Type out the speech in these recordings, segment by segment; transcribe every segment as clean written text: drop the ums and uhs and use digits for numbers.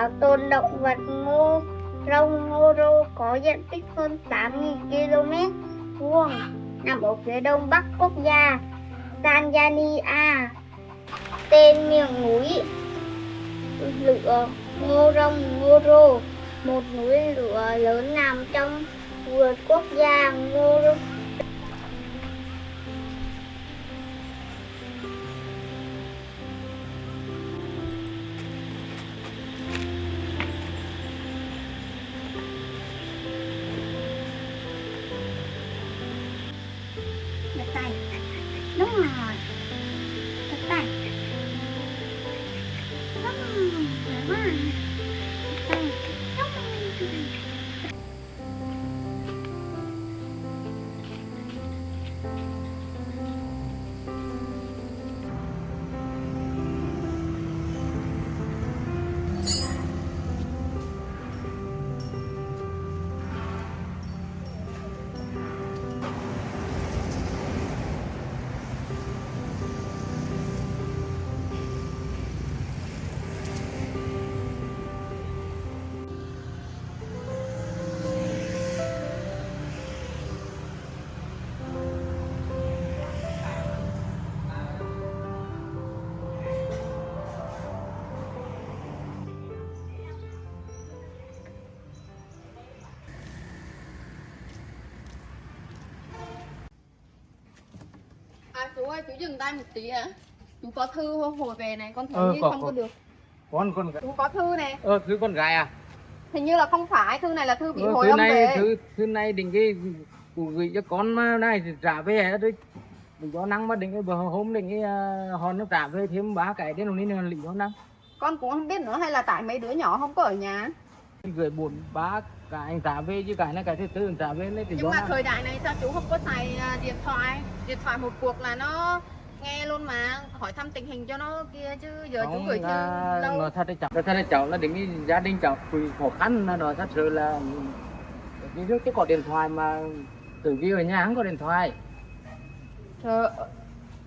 bảo tồn động vật ngô rong Ngoro có diện tích hơn 8.000 km vuông, nằm ở phía đông bắc quốc gia Tanzania. Tên miệng núi lửa Ngô Rong Ngoro, một núi lửa lớn nằm trong vườn quốc gia Ngoro. Đặt tay, đúng rồi, đặt tay, giỏi quá, đặt tay, đúng rồi. Chú ơi, chú dừng tay một tí ạ. Chú có thư hồi về này, con thấy không có được. Con Chú có thư này. thư con gái à? Hình như là không phải, thư này là thư bị hồi Thư âm này về. thư này định cái gửi cho con mà này thì trả về hết đấy. Đừng có năng mà định cái bữa hôm định cái hòn nó trả về thêm 3 cái đến lúc này là lĩnh nó năng. Con cũng không biết nữa, hay là tại mấy đứa nhỏ không có ở nhà. Gửi 4-3 cái anh trả về chứ cái này cái thứ tư anh trả về đấy thì Nhưng mà thời đại này sao chú không có xài điện thoại? Điện thoại một cuộc là nó nghe luôn mà, hỏi thăm tình hình cho nó kia chứ giờ chú gửi thư đâu. Nói thật đấy cháu là định cái gia đình cháu khó khăn, nói thật sự là đi trước chứ có điện thoại mà từ kia ở nhà không có điện thoại.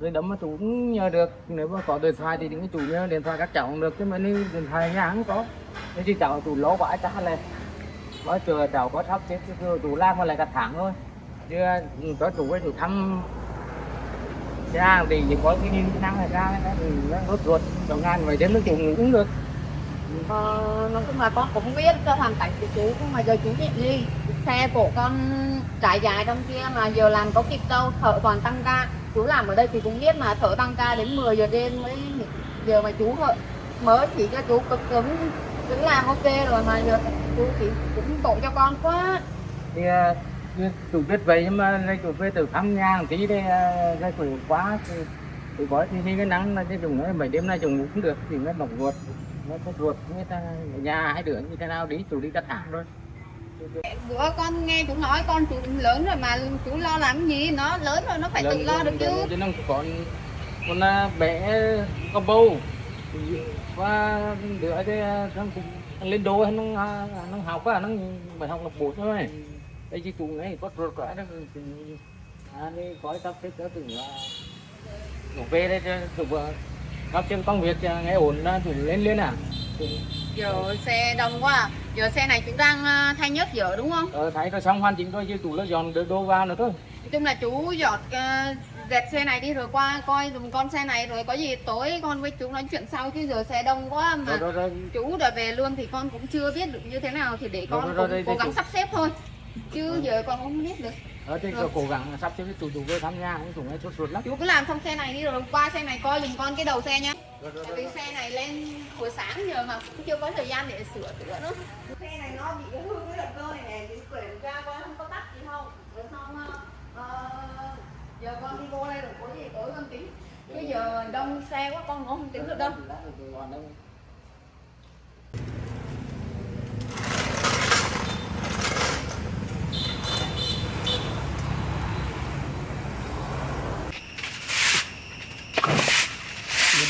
Rồi đấm mà chủ cũng nhờ được, nếu mà có điện thoại thì những cái chủ nhờ điện thoại các cháu cũng được, chứ mà nếu điện thoại nhà không có thế thì cháu chủ lỗ quá chắc là mới chờ cháu có sắp xếp chứ chủ làm mà lại cả tháng thôi, chứ có chủ với chủ thăm ra thì chỉ có cái năng là ra nó rút ruột đầu ngàn vậy đến nó chủ cũng được. Nói chung là con cũng biết cho hoàn cảnh của chú, nhưng mà giờ chú biết đi, xe của con trải dài trong kia mà giờ làm có kịp đâu, thợ toàn tăng ca. Chú làm ở đây thì cũng biết mà, thợ tăng ca đến 10 giờ đêm mới giờ mà chú mới chỉ cho chú cực cứng làm ok rồi mà giờ chú chỉ cũng tội cho con quá. Thì chủ biết vậy nhưng mà đây chủ về từ thăm nhà một tí đây đây khỏe quá thì có thì cái nắng là cái dùng nó 7 đêm nay dùng cũng được thì nó bỏng ruột, nó có ruột người ta ở nhà hai đứa như thế nào đi chủ đi cắt hàng thôi. Bữa con nghe chú nói con chú lớn rồi mà chú lo làm gì, nó lớn rồi nó phải tự lo được chứ. Chứ nó còn bé có bầu và đứa thì nó lên đô nó học á, nó bài học lập bộ thôi. Đây chứ chủ ấy có ruột quá đó thì đi có sắp xếp đó từ về đây cho sắp xếp công việc nghe ổn thì lên à. Giờ xe đông quá à. Giờ xe này chú đang thay nhớt dở đúng không? Thấy rồi xong hoàn chỉnh rồi chứ chủ nó dọn đồ vào nữa thôi. Nói chung là chú dọn dẹp xe này đi rồi qua coi dùm con xe này, rồi có gì tối con với chú nói chuyện sau, chứ giờ xe đông quá mà rồi. Chú đòi về luôn thì con cũng chưa biết được như thế nào, thì để con cũng cố gắng sắp xếp thôi, chứ giờ con không biết được. Thì cố gắng sắp xếp chủ về thăm nhà cũng chủ nghe sốt lắm. Chú cứ làm xong xe này đi rồi qua xe này coi dùm con cái đầu xe nhá. Vì xe này lên hồi sáng giờ mà cũng chưa có thời gian để sửa nữa. Xe này nó bị cái hư cái động cơ này nè, thì quyển ra coi không có tắt gì không. Rồi xong giờ con đi vô đây rồi có gì tối con tính. Chứ giờ đông xe quá con cũng không tính được đâu.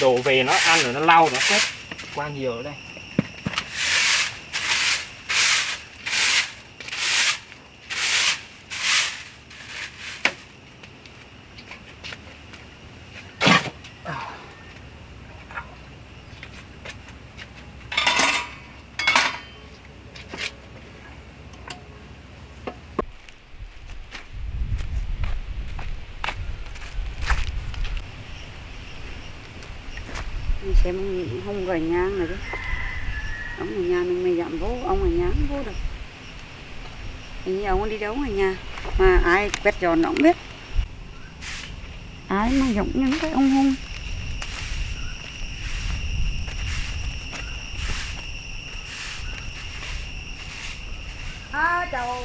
Đổ về nó ăn rồi nó lau nó hết qua nhiều ở đây. Em không về nhà này chứ. Ông ở nhà mình mày dặm vô, ông ở nhà không vô được. Hình như ông đi đâu ở nhà. Mà ai quét dọn nó không biết. Ai mà giống những cái ông hung. Chào.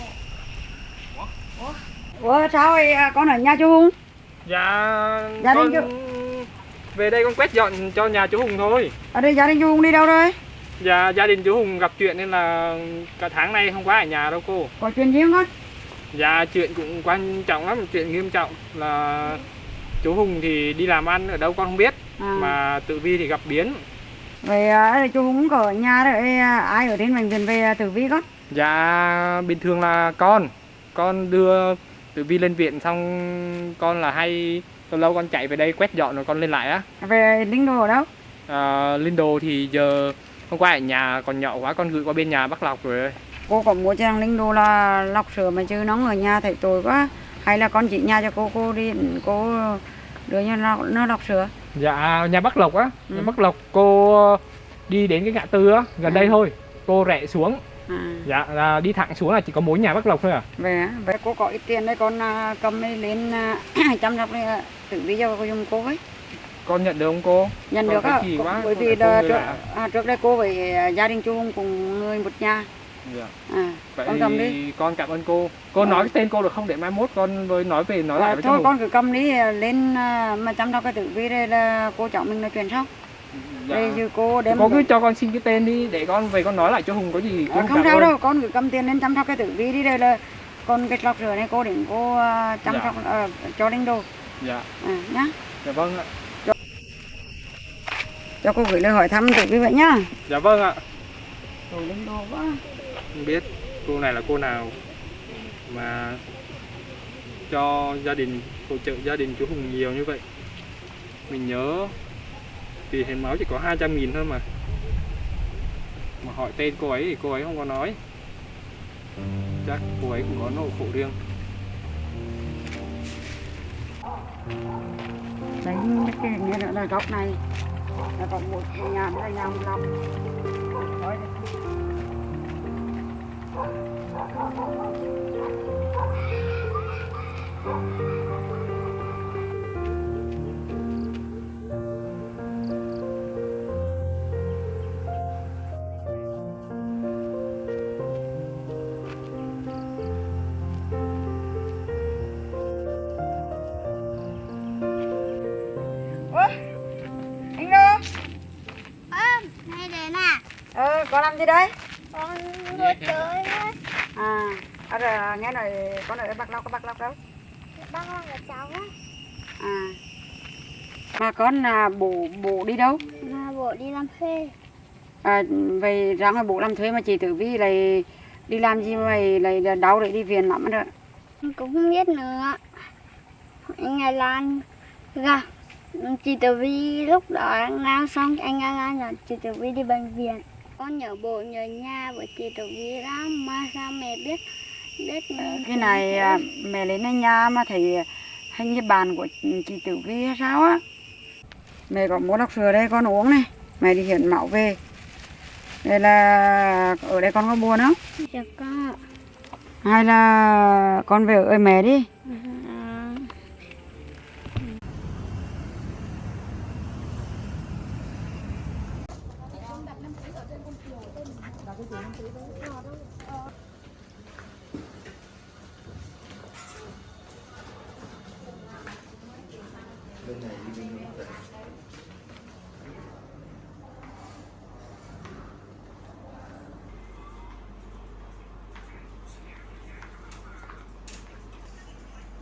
Ủa sao vậy? Con ở nhà chú Hùng? Dạ, Gia con đình về đây con quét dọn cho nhà chú Hùng thôi. Ở đây gia đình chú Hùng đi đâu rồi? Dạ, gia đình chú Hùng gặp chuyện nên là cả tháng nay không có ở nhà đâu cô. Có chuyện gì không con? Dạ, chuyện cũng quan trọng lắm, chuyện nghiêm trọng là chú Hùng thì đi làm ăn ở đâu con không biết. Mà Tử Vi thì gặp biến. Vậy chú Hùng có ở nhà rồi, ai ở đến bệnh viện về Tử Vi con? Dạ, bình thường là con đưa Tử Vi lên viện xong con là hay lâu lâu con chạy về đây quét dọn rồi con lên lại á. Về Linh Đô ở đâu? Linh Đồ thì giờ hôm qua ở nhà còn nhỏ quá con gửi qua bên nhà bác Lộc rồi. Cô có mua cho thằng Linh Đô là lọc sữa mà chứ nó ở nhà thấy tội quá. Hay là con chỉ nhà cho cô đi, cô đưa cho nó lọc sữa? Dạ, nhà bác Lộc á, nhà bác Lộc cô đi đến cái ngã tư á, gần đây thôi, cô rẽ xuống. Dạ, là đi thẳng xuống là chỉ có mỗi nhà bác Lộc thôi à. Vậy cô có ít tiền đây con cầm đi lên chăm sóc đi, Tử Vi cho cô dùng cô với. Con nhận được không cô? Nhận Con được á, bởi vì trước đây cô với gia đình chú Hùng cùng người một nhà. Dạ. Vậy con cầm đi. Con cảm ơn cô. Cô nói cái tên cô được không để mai mốt con với nói lại với thôi chú. Con cứ cầm đi lên mà chăm sóc cái Tử Vi đây là cô cháu mình nói chuyện sau. Dạ. Đây chứ cô đem. Cô cứ cho con xin cái tên đi để con về con nói lại cho Hùng có gì. Không sao đâu, con cứ cầm tiền lên chăm sóc cái Tử Vi đi, đây là con cái lọc rửa này cô đến cô chăm sóc cho Linh Đô. Dạ. Nhá. Dạ vâng ạ. Cho cô gửi lời hỏi thăm Tử Vi vậy nhá. Dạ vâng ạ. Rồi Linh Đô quá. Không biết cô này là cô nào mà cho gia đình, hỗ trợ gia đình chú Hùng nhiều như vậy. Mình nhớ tiền hiến máu chỉ có 200.000 thôi mà hỏi tên cô ấy thì cô ấy không có nói. Chắc cô ấy cũng có nỗi khổ riêng. Đấy, cái nghĩa là góc này là còn một nhà nữa là nhà ông Long. Thôi đi. Anh đâu? Hay đến à? Con làm gì đấy? Con ngồi chơi á. Rồi nghe nói con ở Bạc Lộc, có Bạc Lộc đâu? Bác Long là cháu á. Mà con bố đi đâu? Mà bố đi làm thuê. Vậy ra ngoài bố làm thuê mà chị Tử Vi lại đi làm gì mà mày lại đau để đi viện lắm rồi. Con cũng không biết nữa. Anh ngày Lan gặp chị Tử Vi lúc đó đang làm xong anh Lan là chị Tử Vi đi bệnh viện. Con nhớ bố nhớ nhà của chị Tử Vi lắm mà sao mẹ biết Cái này mẹ lên nhà mà thấy hình như bạn của chị Tử Vi hay sao á. Mẹ có mua lọc sữa đây con uống này. Mẹ đi hiến máu về. Đây là ở đây con có buồn không? Dạ con. Hay là con về ở mẹ đi.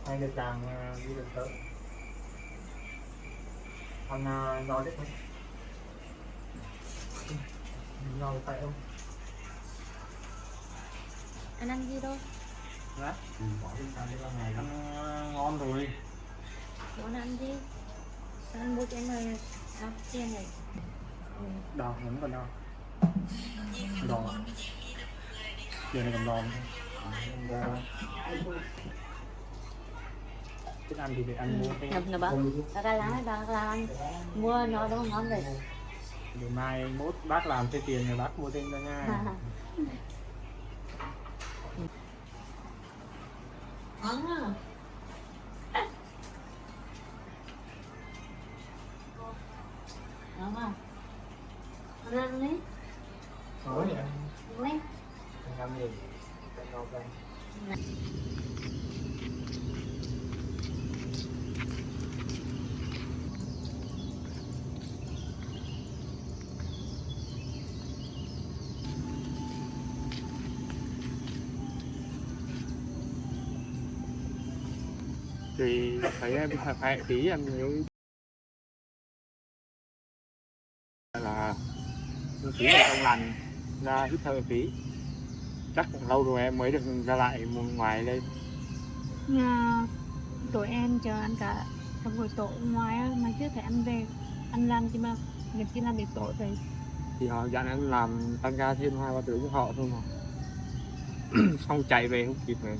Hai người chàng đi được tới. Thằng nói đấy không? Nói phải không? Anh ăn gì đâu? Dạ? Ăn ngon rồi. Muốn ăn gì? Anh mua cho em rồi tiền này. Đò, vẫn còn đò. Đò. Giờ này còn đò nữa. Thích ăn thì để ăn mua cái Nó bớt. Cái lá ăn mua nó đâu ngon rồi. Để mai mốt bác làm thêm tiền rồi bác mua thêm cho nha. Ngon à. Ngon à. Ăn đi. Ủa vậy? Đi. Ăn gì? Ngon đây. Thì phải em phải tí em nhớ là tí là trong lành ra hít thở tí, chắc cũng lâu rồi em mới được ra lại ngoài đây. Tụi em chờ anh cả trong buổi tối ngoài á, mà chưa thể ăn về, anh làm chứ mà việc chỉ làm việc tối vậy. Thì họ dặn em làm tăng ca thêm 2-3 tiếng cho họ thôi mà. Xong chạy về không kịp rồi.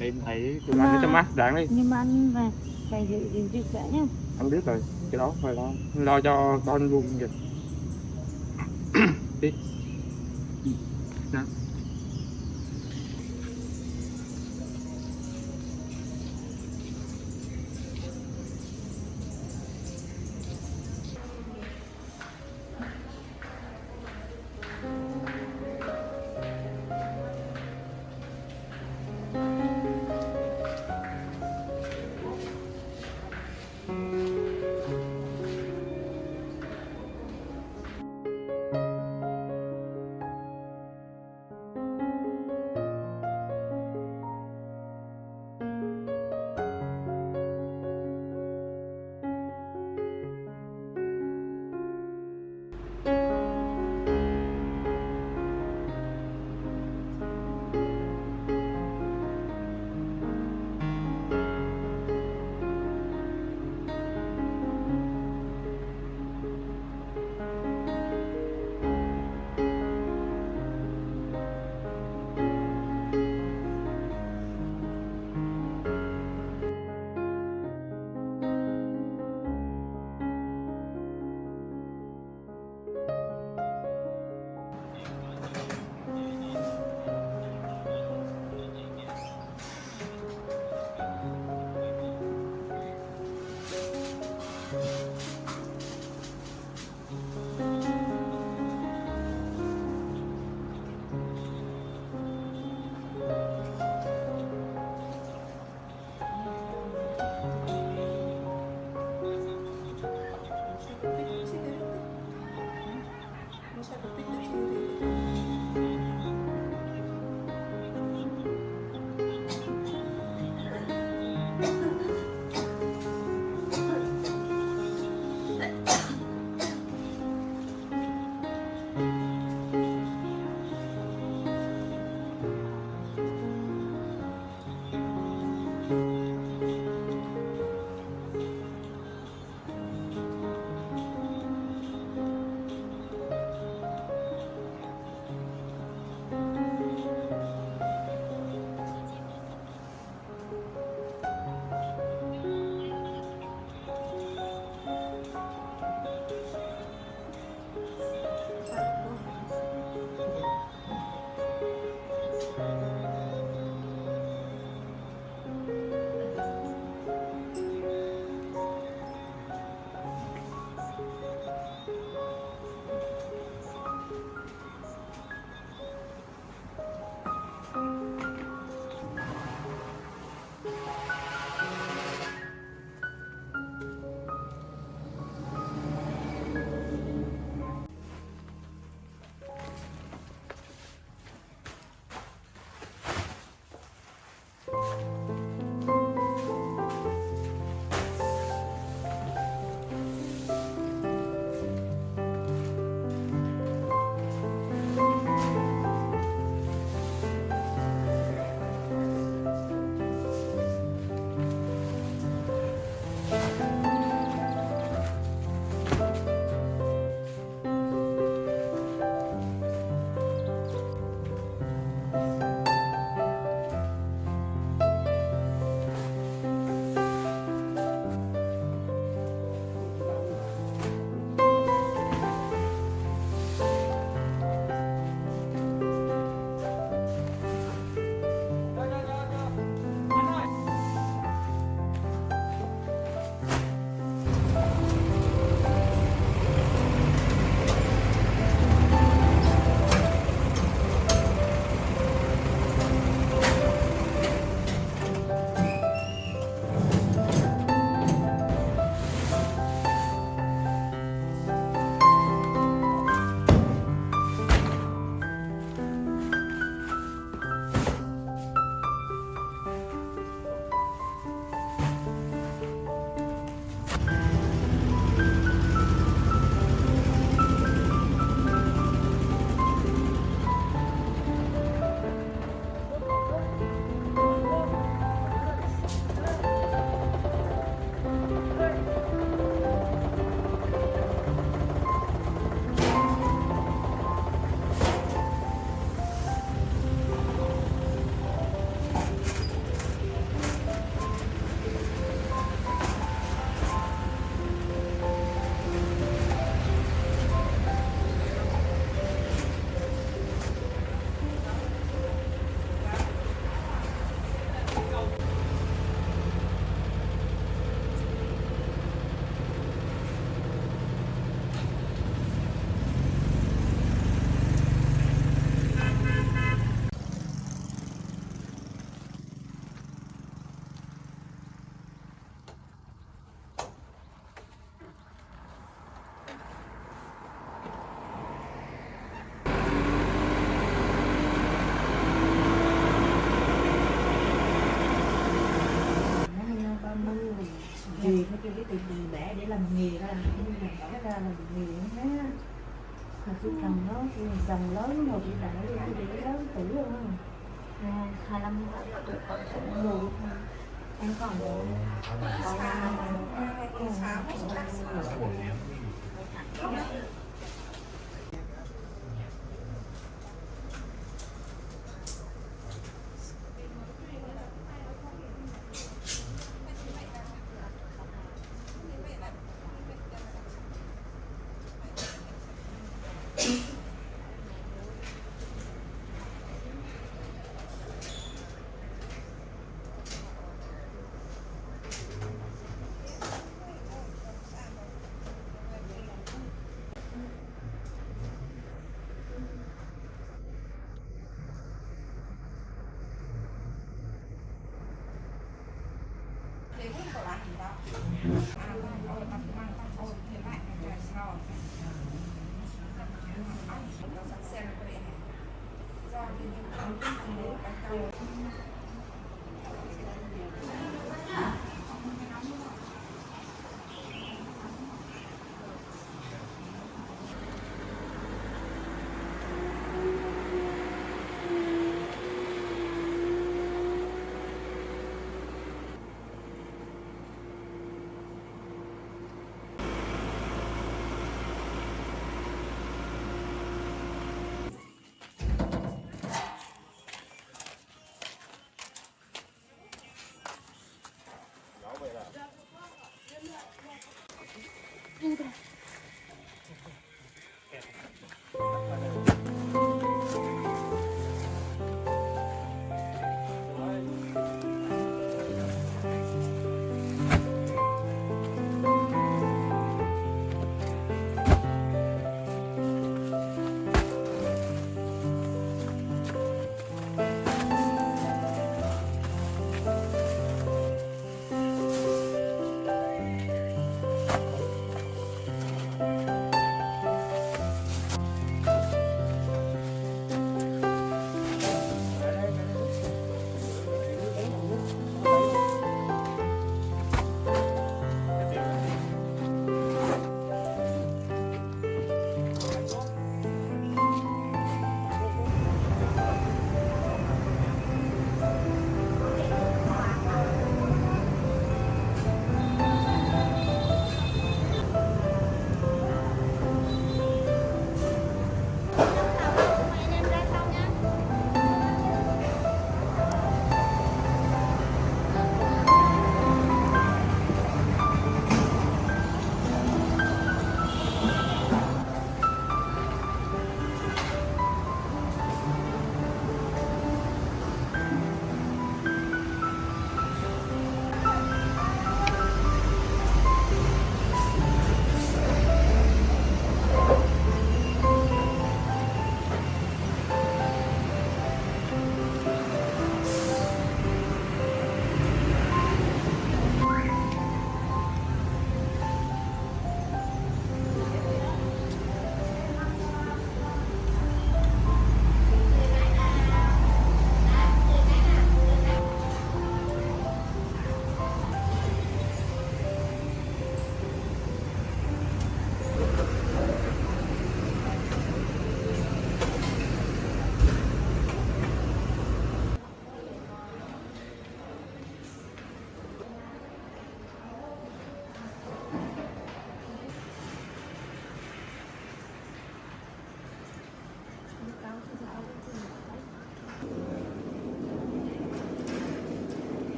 Để em thấy tụi anh cho mắt đáng đi. Nhưng mà anh phải giữ việc đã nhá. Anh biết rồi, cái đó phải lo cho con luôn kìa. Đi. Đó.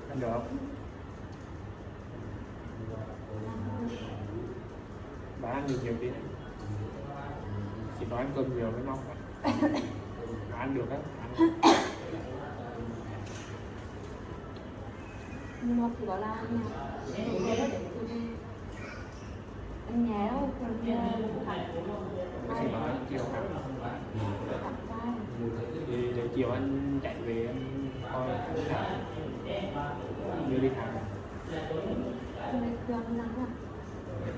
Ăn được không? Bà ăn nhiều tí. Chỉ nói ăn cơm nhiều mới mong. Bà ăn được á. nhưng mà thì đó là anh nhé còn kia Bác sĩ bảo chiều để chiều anh chạy về anh coi đưa đi khám. thường lắm à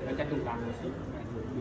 Nó chắc trung tâm một chút ảnh hưởng